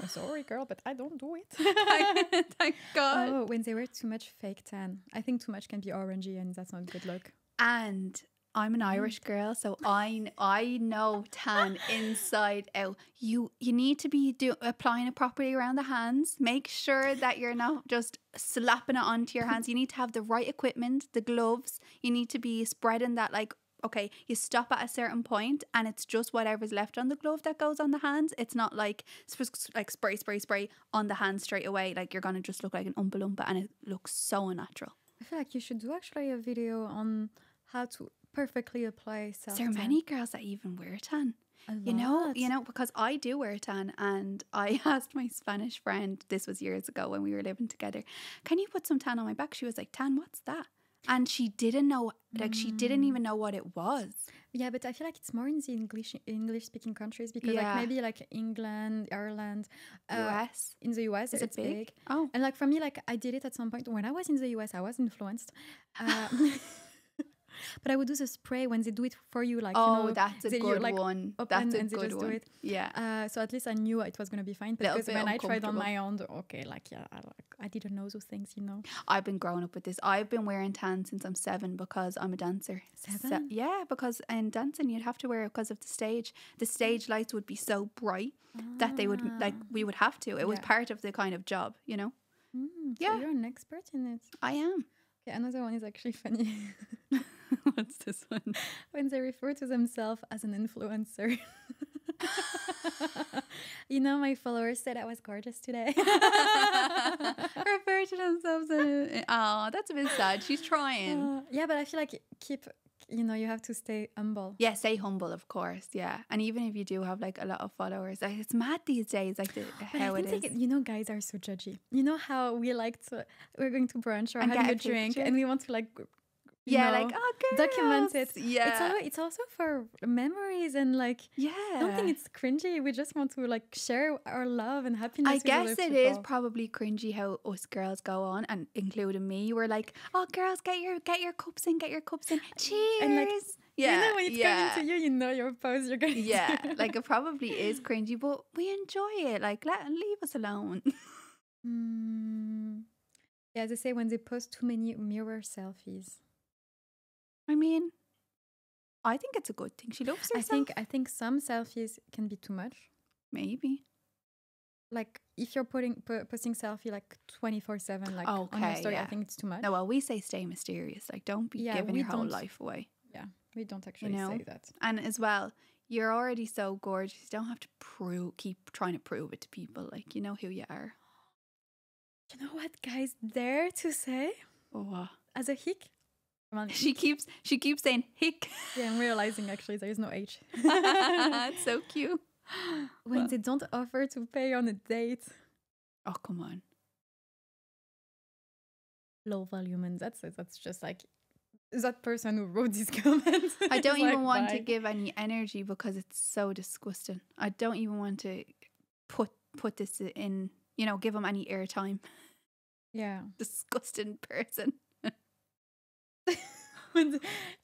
Sorry, girl, but I don't do it. Thank God. Oh, when they wear too much fake tan. I think too much can be orangey, and that's not a good look. And I'm an Irish girl, so I know tan inside out. You need to be applying it properly around the hands. Make sure that you're not just slapping it onto your hands. You need to have the right equipment, the gloves. You need to be spreading that, like, okay, you stop at a certain point and it's just whatever's left on the glove that goes on the hands. It's not like spray on the hands straight away. Like, you're going to just look like an Oompa Loompa, and it looks so unnatural. I feel like you should do actually a video on how to perfectly apply self-tan. There are many girls that even wear tan. You know, because I do wear tan, and I asked my Spanish friend, this was years ago when we were living together, can you put some tan on my back? She was like, tan, what's that? And she didn't know, like, she didn't even know what it was. Yeah, but I feel like it's more in the English speaking countries, because like maybe like England, Ireland, US. In the US, it's big. Oh. And like for me, like I did it at some point when I was in the US. I was influenced. But I would do the spray when they do it for you, like, that's a good one. That's a good one. Yeah. So at least I knew it was gonna be fine. Because when I tried on my own, I didn't know those things, I've been growing up with this. I've been wearing tan since I'm 7 because I'm a dancer. 7? Yeah, because in dancing you'd have to wear it because of the stage. The stage lights would be so bright that they would, like, we would have to. It was part of the kind of job, So you're an expert in it. I am. Okay, another one is actually funny. What's this one? When they refer to themselves as an influencer. My followers said I was gorgeous today. Refer to themselves as... Oh, that's a bit sad. She's trying. Yeah, but I feel like you have to stay humble. Yeah, stay humble, of course. Yeah. And even if you do have like a lot of followers, like, it's mad these days, like how it is. Guys are so judgy. You know how we're going to brunch or having a drink and we want to like... like, oh, girls. Document it. Yeah. It's also for memories and like, I don't think it's cringy. We just want to like share our love and happiness. I guess it is probably cringy how us girls go on, and including me. We're like, oh, girls, get your cups in, cheers. And like, when it's coming to you, your pose, you're going to. Like, it probably is cringy, but we enjoy it. Like, leave us alone. Yeah, they say when they post too many mirror selfies. I mean, I think it's a good thing. She loves herself. I think some selfies can be too much. Maybe. Like if you're posting selfie like 24/7, like on your story, I think it's too much. No, well, we say stay mysterious. Like, don't be giving your whole life away. Yeah, we don't actually say that. And as well, you're already so gorgeous. You don't have to keep trying to prove it to people. Like, you know who you are. You know what guys dare to say? Oh, as a hick. She keeps saying hick. Yeah, I'm realizing actually there is no H. It's so cute. When they don't offer to pay on a date. Oh, come on. Low volume, and that's just like that person who wrote this comment. I don't even want to give any energy because it's so disgusting. I don't even want to put this in, give them any airtime. Yeah. Disgusting person. When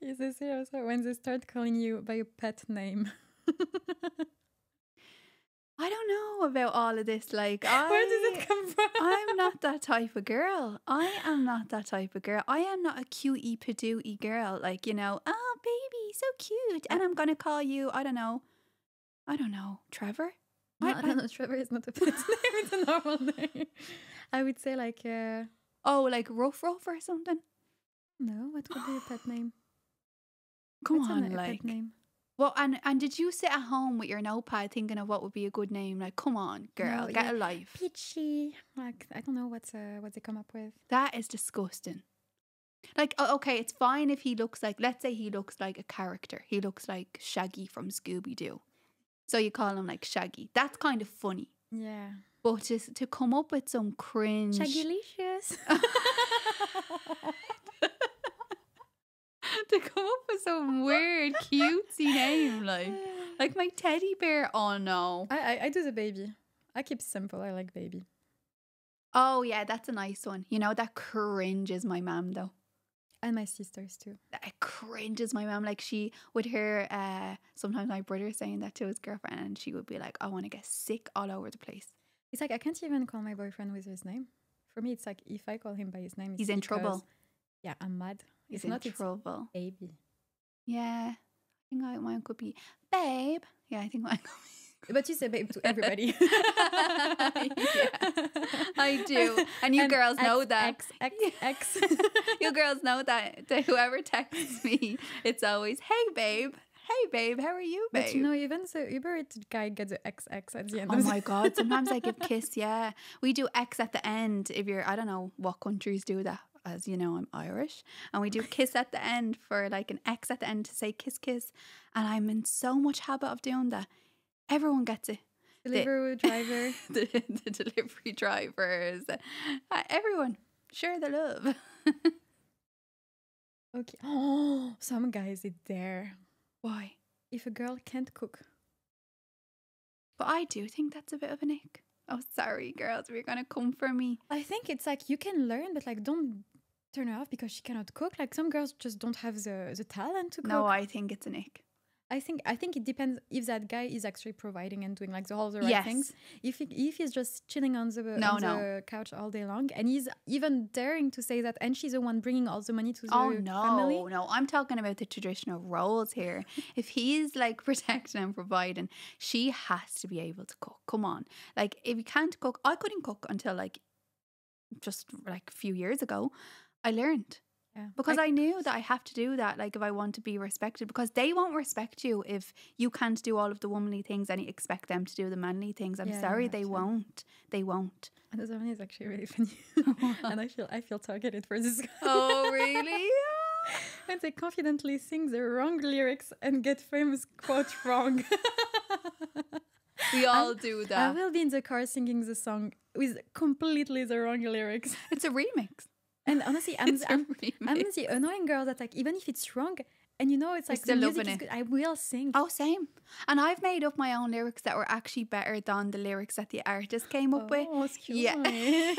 they start calling you by a pet name. I don't know about all of this. Like, where does it come from? I'm not that type of girl. I am not a cutie patootie girl. Like, oh, baby, so cute. And I'm going to call you, I don't know, Trevor? No, I don't know. Trevor is not a pet name. It's a normal name. I would say like... like Ruff or something? No, what would be a pet name? Come on, like... pet name? Well, and did you sit at home with your notepad thinking of what would be a good name? Like, come on, girl, No, get yeah, a life. peachy. Like I don't know what they come up with. That is disgusting. Like, okay, it's fine if he looks like, let's say he looks like a character. He looks like Shaggy from Scooby-Doo. So you call him like Shaggy. That's kind of funny. Yeah. But to come up with some cringe... Shaggylicious. to come up with some weird, cutesy name, like my teddy bear. Oh, no. I do the baby. I keep simple. I like baby. Oh, yeah, that's a nice one. You know, that cringes my mum, though. And my sisters too. That cringes my mum. Like, she would hear sometimes my brother saying that to his girlfriend, and she would be like, I want to get sick all over the place. It's like I can't even call my boyfriend with his name. For me, it's like if I call him by his name, He's in trouble. Yeah, I'm mad. He's If not, in trouble. It's baby. Yeah. I think mine could be babe. Yeah, I think mine could be. But you say babe to everybody. Yeah, I do. And you girls know that. X. You girls know that whoever texts me, it's always, hey, babe. Hey, babe, how are you, babe? But you know, even the Uber Eats guy gets an XX at the end. Oh my God. Sometimes I give kiss, yeah. We do X at the end. If you're, I don't know what countries do that. As you know, I'm Irish. And we do kiss at the end for like an X at the end to say kiss, kiss. And I'm in so much habit of doing that. Everyone gets it. Delivery driver. The delivery drivers. Everyone. Share the love. Okay. Oh, some guys are there. Why? If a girl can't cook. But I do think that's a bit of an ick. Oh, sorry, girls. We're going to come for me. I think it's like you can learn, but like don't turn her off because she cannot cook. Like some girls just don't have the talent to cook. No, I think it's an ick. I think it depends if that guy is actually providing and doing like all the right things. If he's just chilling on the couch all day long and he's even daring to say that, and she's the one bringing all the money to the family. No, I'm talking about the traditional roles here. If he's like protecting and providing, she has to be able to cook. Come on, like if you can't cook, I couldn't cook until like just like a few years ago. I learned. Yeah. Because I knew that I have to do that, like if I want to be respected, because they won't respect you if you can't do all of the womanly things and you expect them to do the manly things. I'm sorry, they won't. They won't. And this one is actually really funny. And I feel targeted for this. Oh, really? And they confidently sing the wrong lyrics and get famous quote wrong. We all do that. I will be in the car singing the song with completely the wrong lyrics. It's a remix. And honestly, I'm the annoying girl that like even if it's wrong and you know it's like the music is good, I will sing. Oh, same. And I've made up my own lyrics that were actually better than the lyrics that the artist came up with. Oh, excuse me.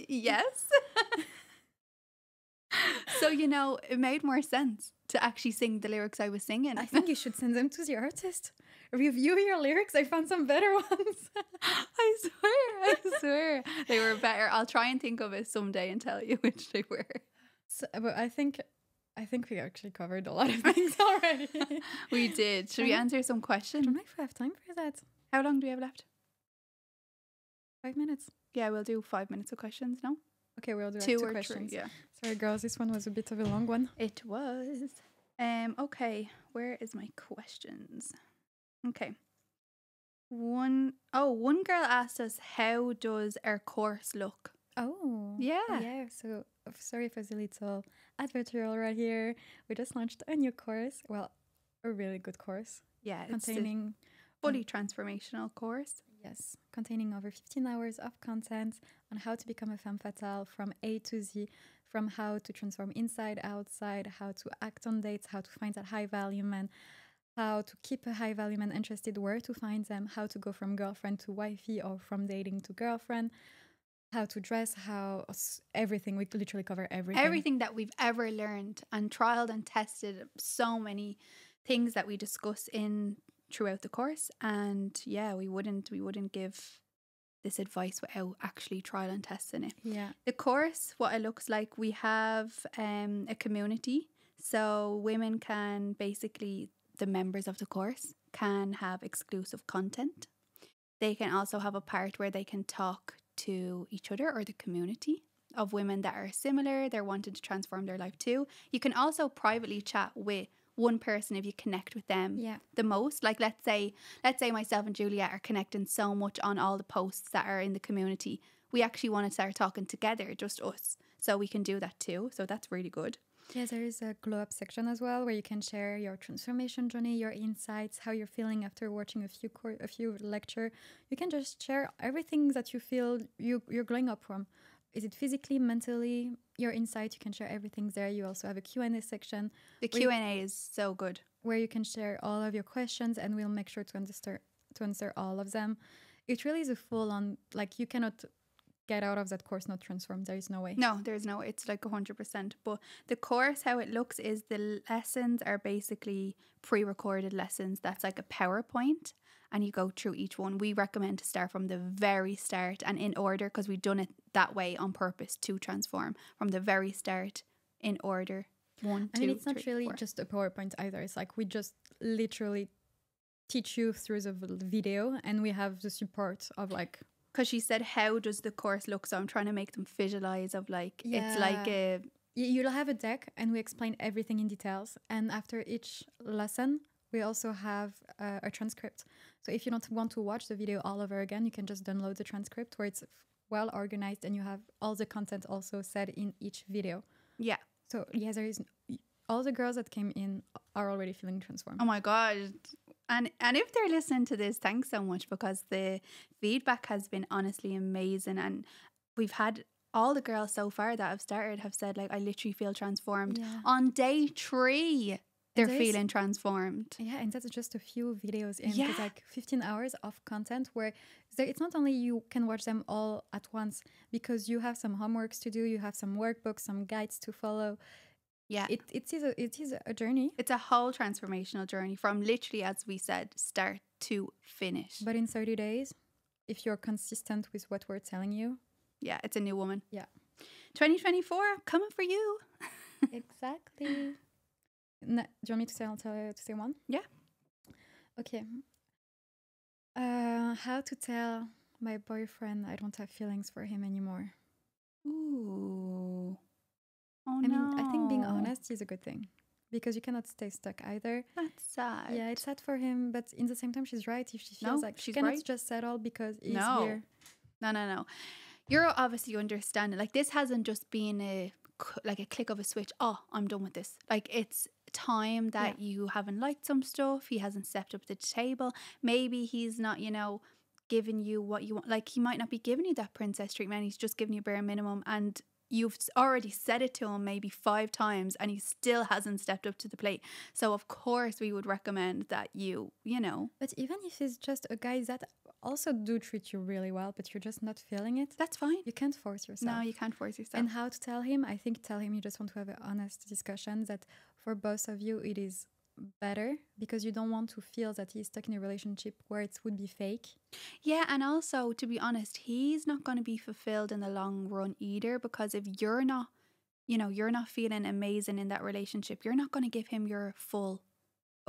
Yes. So, you know, it made more sense to actually sing the lyrics I was singing. I think you should send them to the artist. Review your lyrics. I found some better ones. I swear. They were better. I'll try and think of it someday and tell you which they were. So, but I think we actually covered a lot of things already. We did. Should we answer some questions? Don't know if we have time for that. How long do we have left? 5 minutes. Yeah, we'll do 5 minutes of questions, no? Okay, we'll do two like 2 questions. 3, yeah. Sorry, girls, this one was a bit of a long one. It was. Okay, where is my questions? Okay. One girl asked us, how does our course look? Oh. Yeah. Yeah, so sorry for the little advertorial right here. We just launched a new course. Well, a really good course. Yeah, containing it's a fully transformational course. Yes, containing over 15 hours of content on how to become a femme fatale from A to Z, from how to transform inside, outside, how to act on dates, how to find that high value man, how to keep a high value man interested, where to find them, how to go from girlfriend to wifey or from dating to girlfriend, how to dress, everything. We literally cover everything. Everything that we've ever learned and trialed and tested, so many things that we discuss in throughout the course. And yeah, we wouldn't give this advice without actually trial and testing it. Yeah. The course, what it looks like, we have a community. So women can basically, the members of the course can have exclusive content. They can also have a part where they can talk to each other or the community of women that are similar. They're wanting to transform their life too. You can also privately chat with one person, if you connect with them Yeah. the most, like let's say myself and Juliet are connecting so much on all the posts that are in the community, we actually want to start talking together, just us, so we can do that too. So that's really good. Yes, there is a glow up section as well where you can share your transformation journey, your insights, how you're feeling after watching a few lecture. You can just share everything that you feel you're glowing up from. Is it physically, mentally, your insight? You can share everything there. You also have a Q&A section. The Q&A is so good. Where you can share all of your questions and we'll make sure to answer all of them. It really is a full on, like, you cannot get out of that course not transformed. There is no way. No, there's no, it's like 100%. But the course, how it looks is the lessons are basically pre-recorded lessons. That's like a PowerPoint and you go through each one. We recommend to start from the very start and in order, because we've done it that way on purpose to transform from the very start in order. One, I mean, two, it's not three, really four. just a PowerPoint either. It's like we just literally teach you through the video and we have the support of like... Because she said, how does the course look? So I'm trying to make them visualize of like, it's like a... You'll have a deck and we explain everything in details. And after each lesson, we also have a transcript. So if you don't want to watch the video all over again, you can just download the transcript where it's well organized and you have all the content also said in each video. Yeah. So yes, there is... All the girls that came in are already feeling transformed. Oh my God. And if they're listening to this, thanks so much, because the feedback has been honestly amazing. And we've had all the girls so far that have started have said, like, I literally feel transformed. Yeah. On day 3, they're feeling transformed. Yeah, and that's just a few videos in. Yeah. It's like 15 hours of content where it's not only you can watch them all at once, because you have some homeworks to do, you have some workbooks, some guides to follow. Yeah. It is a journey. It's a whole transformational journey from literally, as we said, start to finish. But in 30 days, if you're consistent with what we're telling you. Yeah, it's a new woman. Yeah. 2024, coming for you. Exactly. Do you want me to say one? Yeah. Okay. How to tell my boyfriend I don't have feelings for him anymore. Ooh. Oh, I mean, I think being honest is a good thing because you cannot stay stuck either. That's sad. Yeah, it's sad for him, but in the same time, she's right. If she feels like she cannot just settle because he's here. No. You're obviously understanding. Like, this hasn't just been a click of a switch. Oh, I'm done with this. Like, it's time that you haven't liked some stuff. He hasn't stepped up to the table. Maybe he's not, giving you what you want. Like, he might not be giving you that princess treatment. He's just giving you bare minimum, and you've already said it to him maybe 5 times and he still hasn't stepped up to the plate. So of course we would recommend that you know. But even if he's just a guy that also do treat you really well, but you're just not feeling it, that's fine. You can't force yourself. No, you can't force yourself. And how to tell him? I think tell him you just want to have an honest discussion that for both of you it is better, because you don't want to feel that he's stuck in a relationship where it would be fake. Yeah, and also, to be honest, he's not going to be fulfilled in the long run either, because if you're not, you're not feeling amazing in that relationship, you're not going to give him your full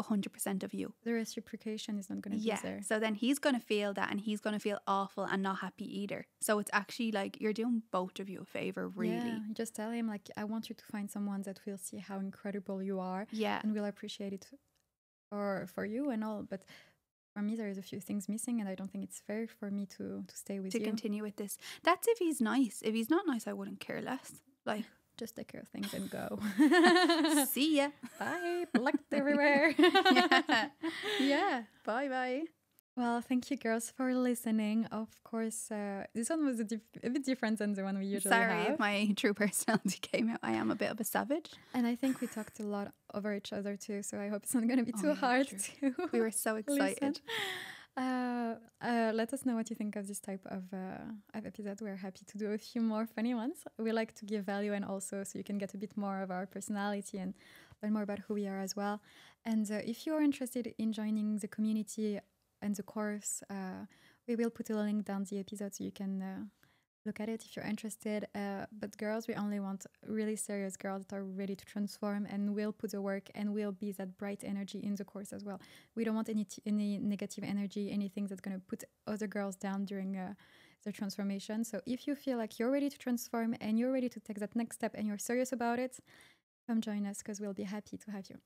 100% of you. The reciprocation is not going to be there. So then he's going to feel that, and he's going to feel awful and not happy either. So it's actually like you're doing both of you a favor, really. Yeah, you just tell him, like, I want you to find someone that will see how incredible you are. Yeah. And will appreciate it for you and all. But for me, there is a few things missing, and I don't think it's fair for me to stay with you. To continue with this. That's if he's nice. If he's not nice, I wouldn't care less. Like, just take care of things and go. See ya. Bye. Plucked everywhere. Yeah. Bye. Well, thank you, girls, for listening. Of course, this one was a bit different than the one we usually have. Sorry if my true personality came out. I am a bit of a savage. And I think we talked a lot over each other too, so I hope it's not going to be too hard to We were so excited. Let us know what you think of this type of episode. We're happy to do a few more funny ones. We like to give value, and also so you can get a bit more of our personality and learn more about who we are as well. And if you are interested in joining the community and the course, we will put a link down the episode so you can look at it if you're interested. But girls, we only want really serious girls that are ready to transform and will put the work and will be that bright energy in the course as well. We don't want any negative energy, anything that's going to put other girls down during their transformation. So if you feel like you're ready to transform and you're ready to take that next step and you're serious about it, come join us, because we'll be happy to have you.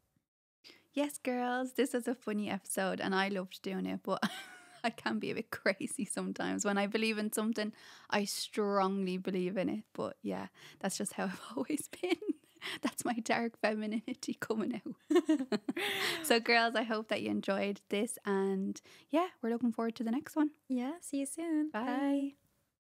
Yes, girls, this was a funny episode and I loved doing it, but I can be a bit crazy sometimes. When I believe in something, I strongly believe in it. But yeah, that's just how I've always been. That's my dark femininity coming out. So, girls, I hope that you enjoyed this. And yeah, we're looking forward to the next one. Yeah, see you soon. Bye.